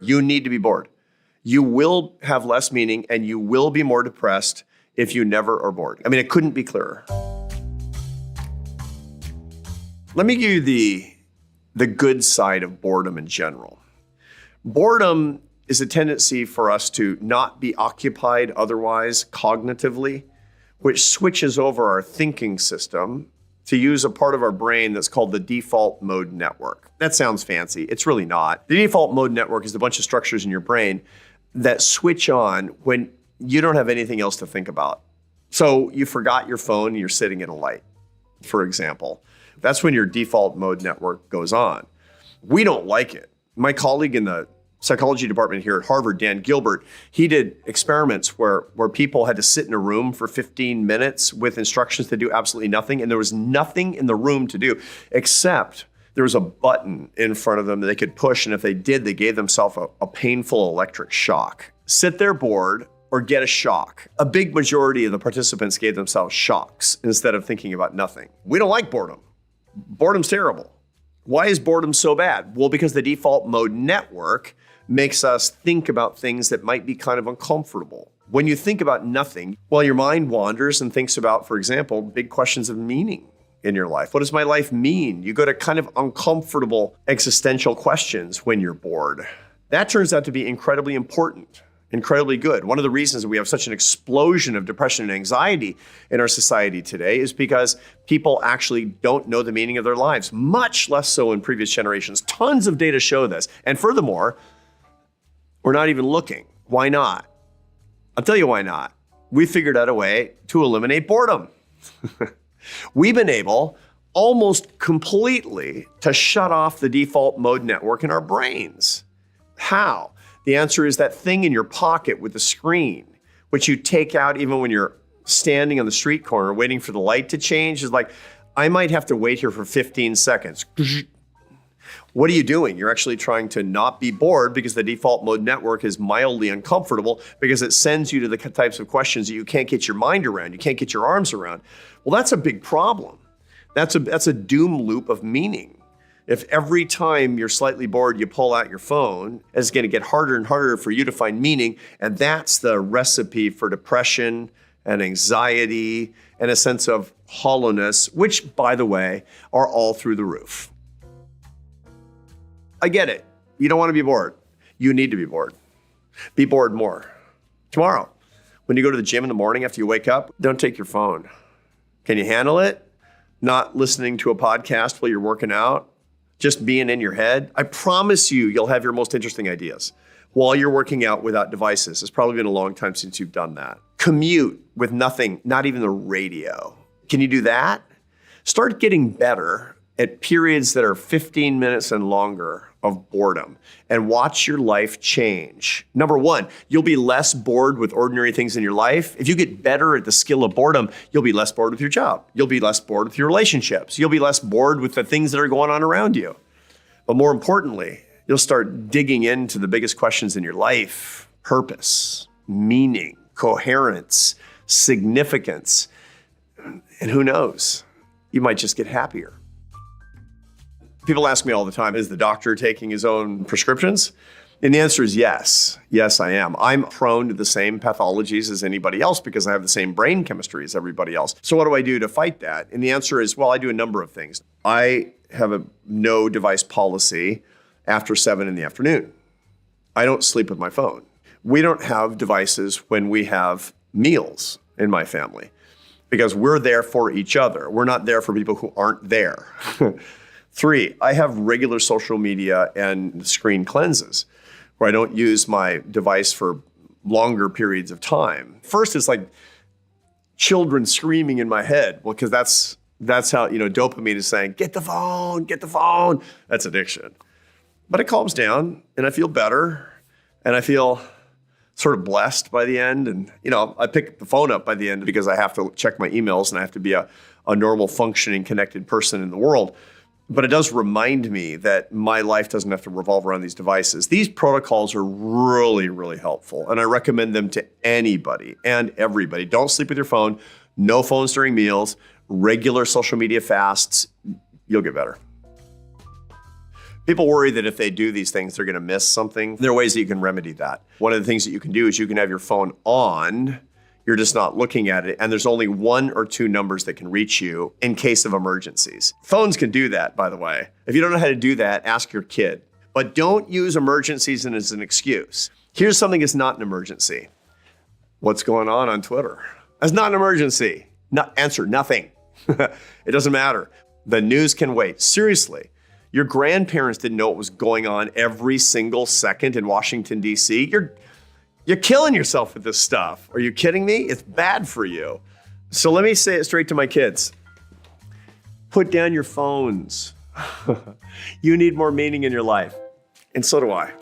You need to be bored. You will have less meaning and you will be more depressed if you never are bored. I mean, it couldn't be clearer. Let me give you the good side of boredom in general. Boredom is a tendency for us to not be occupied otherwise cognitively, which switches over our thinking system to use a part of our brain that's called the default mode network. That sounds fancy. It's really not. The default mode network is a bunch of structures in your brain that switch on when you don't have anything else to think about. So you forgot your phone and you're sitting in a light, for example. That's when your default mode network goes on. We don't like it. My colleague in the psychology department here at Harvard, Dan Gilbert, he did experiments where people had to sit in a room for 15 minutes with instructions to do absolutely nothing, and there was nothing in the room to do except there was a button in front of them that they could push, and if they did, they gave themselves a painful electric shock. Sit there bored or get a shock. A big majority of the participants gave themselves shocks instead of thinking about nothing. We don't like boredom. Boredom's terrible. Why is boredom so bad? Well, because the default mode network makes us think about things that might be kind of uncomfortable. When you think about nothing, well, your mind wanders and thinks about, for example, big questions of meaning in your life. What does my life mean? You go to kind of uncomfortable existential questions when you're bored. That turns out to be incredibly important, incredibly good. One of the reasons that we have such an explosion of depression and anxiety in our society today is because people actually don't know the meaning of their lives, much less so in previous generations. Tons of data show this. And furthermore, we're not even looking. Why not? I'll tell you why not. We figured out a way to eliminate boredom. We've been able almost completely to shut off the default mode network in our brains. How? The answer is that thing in your pocket with the screen, which you take out even when you're standing on the street corner waiting for the light to change. Is like, I might have to wait here for 15 seconds. What are you doing? You're actually trying to not be bored because the default mode network is mildly uncomfortable because it sends you to the types of questions that you can't get your mind around, you can't get your arms around. Well, that's a big problem. That's a doom loop of meaning. If every time you're slightly bored, you pull out your phone, it's going to get harder and harder for you to find meaning. And that's the recipe for depression and anxiety and a sense of hollowness, which, by the way, are all through the roof. I get it. You don't want to be bored. You need to be bored. Be bored more. Tomorrow, when you go to the gym in the morning after you wake up, don't take your phone. Can you handle it? Not listening to a podcast while you're working out? Just being in your head? I promise you'll have your most interesting ideas while you're working out without devices. It's probably been a long time since you've done that. Commute with nothing, not even the radio. Can you do that? Start getting better at periods that are 15 minutes and longer of boredom and watch your life change. Number one, you'll be less bored with ordinary things in your life. If you get better at the skill of boredom, you'll be less bored with your job. You'll be less bored with your relationships. You'll be less bored with the things that are going on around you. But more importantly, you'll start digging into the biggest questions in your life: purpose, meaning, coherence, significance. And who knows, you might just get happier. People ask me all the time, is the doctor taking his own prescriptions? And the answer is yes. Yes, I am. I'm prone to the same pathologies as anybody else because I have the same brain chemistry as everybody else. So what do I do to fight that? And the answer is, well, I do a number of things. I have a no device policy after 7 in the afternoon. I don't sleep with my phone. We don't have devices when we have meals in my family because we're there for each other. We're not there for people who aren't there. 3, I have regular social media and screen cleanses where I don't use my device for longer periods of time. First, it's like children screaming in my head. Well, because that's how, dopamine is saying, get the phone, get the phone. That's addiction. But it calms down and I feel better and I feel sort of blessed by the end. And, I pick the phone up by the end because I have to check my emails and I have to be a normal functioning connected person in the world. But it does remind me that my life doesn't have to revolve around these devices. These protocols are really, really helpful. And I recommend them to anybody and everybody. Don't sleep with your phone. No phones during meals. Regular social media fasts. You'll get better. People worry that if they do these things, they're going to miss something. There are ways that you can remedy that. One of the things that you can do is you can have your phone on. You're just not looking at it, and there's only 1 or 2 numbers that can reach you in case of emergencies. Phones can do that, by the way. If you don't know how to do that, ask your kid. But don't use emergencies as an excuse. Here's something that's not an emergency. What's going on Twitter? That's not an emergency. Answer nothing. It doesn't matter. The news can wait. Seriously, your grandparents didn't know what was going on every single second in Washington, D.C. You're killing yourself with this stuff. Are you kidding me? It's bad for you. So let me say it straight to my kids. Put down your phones. You need more meaning in your life. And so do I.